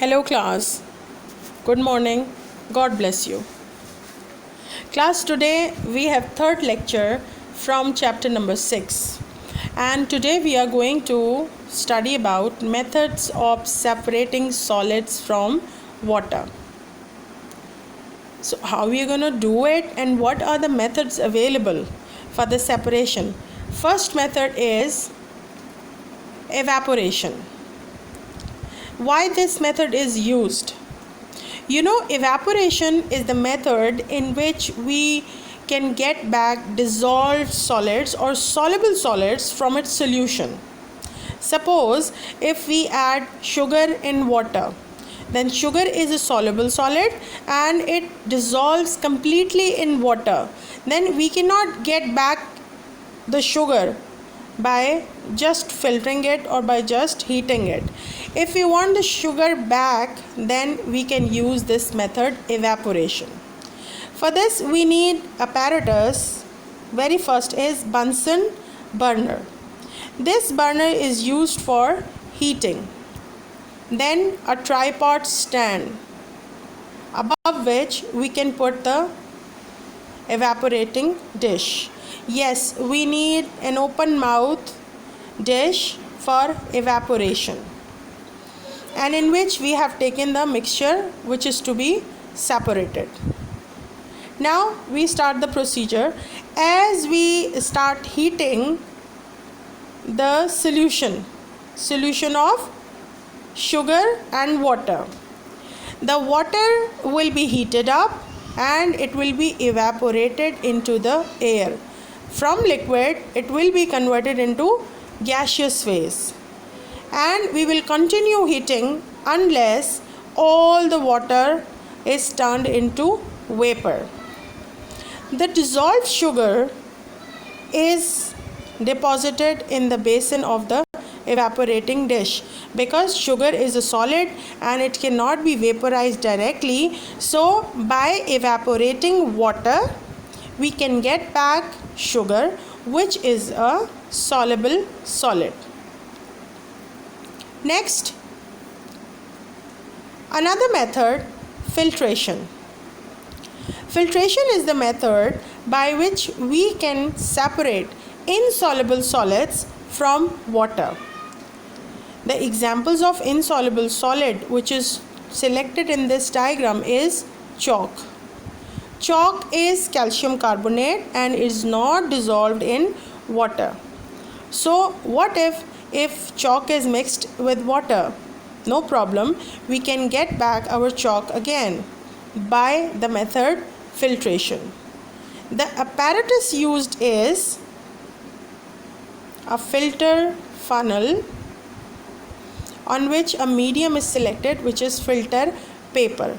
Hello class. Good morning. God bless you. Class, today we have third lecture from chapter number 6. And today we are going to study about methods of separating solids from water. So how we are going to do it and what are the methods available for the separation? First method is evaporation. Why this method is used? Evaporation is the method in which we can get back dissolved solids or soluble solids from its solution. Suppose if we add sugar in water, then sugar is a soluble solid and it dissolves completely in water. Then we cannot get back the sugar by just filtering it or by just heating it. If we want the sugar back, then we can use this method, evaporation. For this we need apparatus. Very first is Bunsen burner. This burner is used for heating. Then a tripod stand above which we can put the evaporating dish. Yes, we need an open mouth dish for evaporation, and in which we have taken the mixture which is to be separated. Now we start the procedure. As we start heating the solution of sugar and water, the water will be heated up and it will be evaporated into the air. From liquid it will be converted into gaseous phase, and we will continue heating unless all the water is turned into vapor. The dissolved sugar is deposited in the basin of the evaporating dish, because sugar is a solid and it cannot be vaporized directly. So by evaporating water we can get back sugar, which is a soluble solid. Next, another method, filtration. Filtration is the method by which we can separate insoluble solids from water. The examples of insoluble solid which is selected in this diagram is chalk. Chalk is calcium carbonate and is not dissolved in water. So what if chalk is mixed with water? No problem, we can get back our chalk again by the method filtration. The apparatus used is a filter funnel on which a medium is selected, which is filter paper.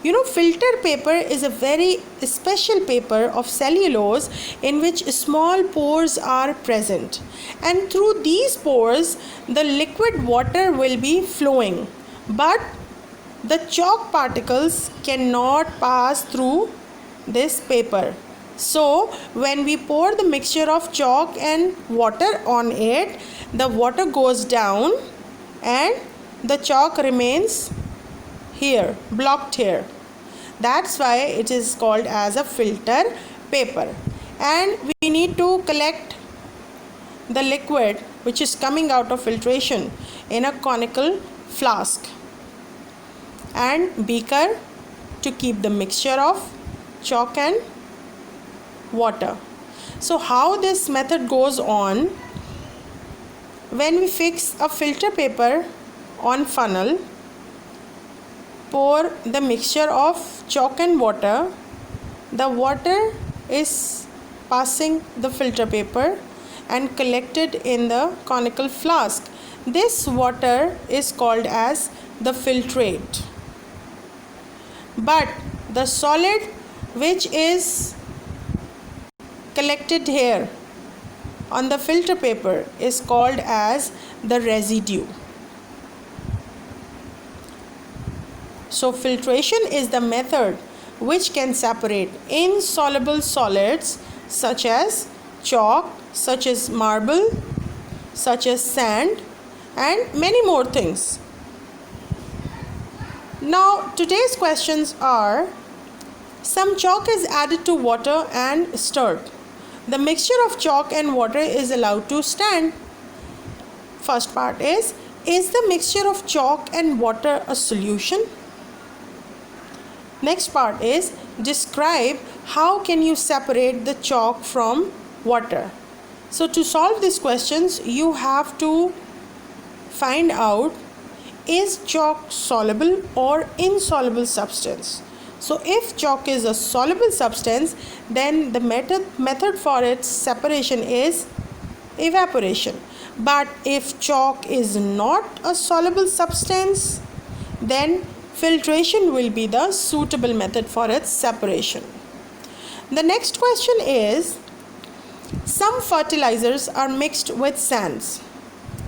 Filter paper is a very special paper of cellulose in which small pores are present, and through these pores the liquid water will be flowing, but the chalk particles cannot pass through this paper. So when we pour the mixture of chalk and water on it, the water goes down and the chalk remains here, blocked here. That's why it is called as a filter paper. And we need to collect the liquid which is coming out of filtration in a conical flask and beaker to keep the mixture of chalk and water. So how this method goes on: when we fix a filter paper on funnel, pour the mixture of chalk and water, the water is passing the filter paper and collected in the conical flask. This water is called as the filtrate. But the solid which is collected here on the filter paper is called as the residue. So filtration is the method which can separate insoluble solids such as chalk, such as marble, such as sand, and many more things. Now today's questions are: some chalk is added to water and stirred. The mixture of chalk and water is allowed to stand. First part is the mixture of chalk and water a solution? Next part is, describe how can you separate the chalk from water. So to solve these questions, you have to find out, is chalk soluble or insoluble substance? So if chalk is a soluble substance, then the method for its separation is evaporation. But if chalk is not a soluble substance, then filtration will be the suitable method for its separation. The next question is, some fertilizers are mixed with sands.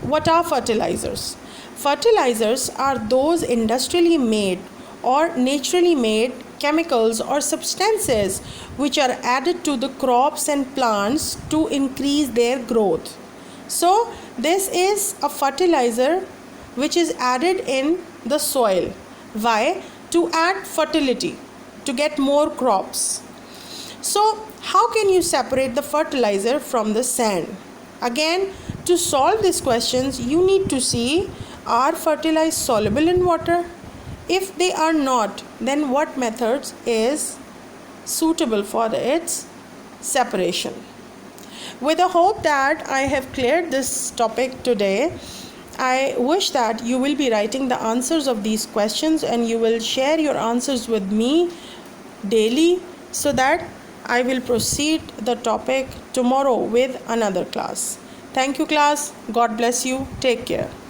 What are fertilizers? Fertilizers are those industrially made or naturally made chemicals or substances which are added to the crops and plants to increase their growth. So this is a fertilizer which is added in the soil. Why? To add fertility, to get more crops. So how can you separate the fertilizer from the sand? Again, to solve these questions, you need to see, are fertilizers soluble in water? If they are not, then what methods is suitable for its separation? With the hope that I have cleared this topic today, I wish that you will be writing the answers of these questions and you will share your answers with me daily, so that I will proceed the topic tomorrow with another class. Thank you, class. God bless you. Take care.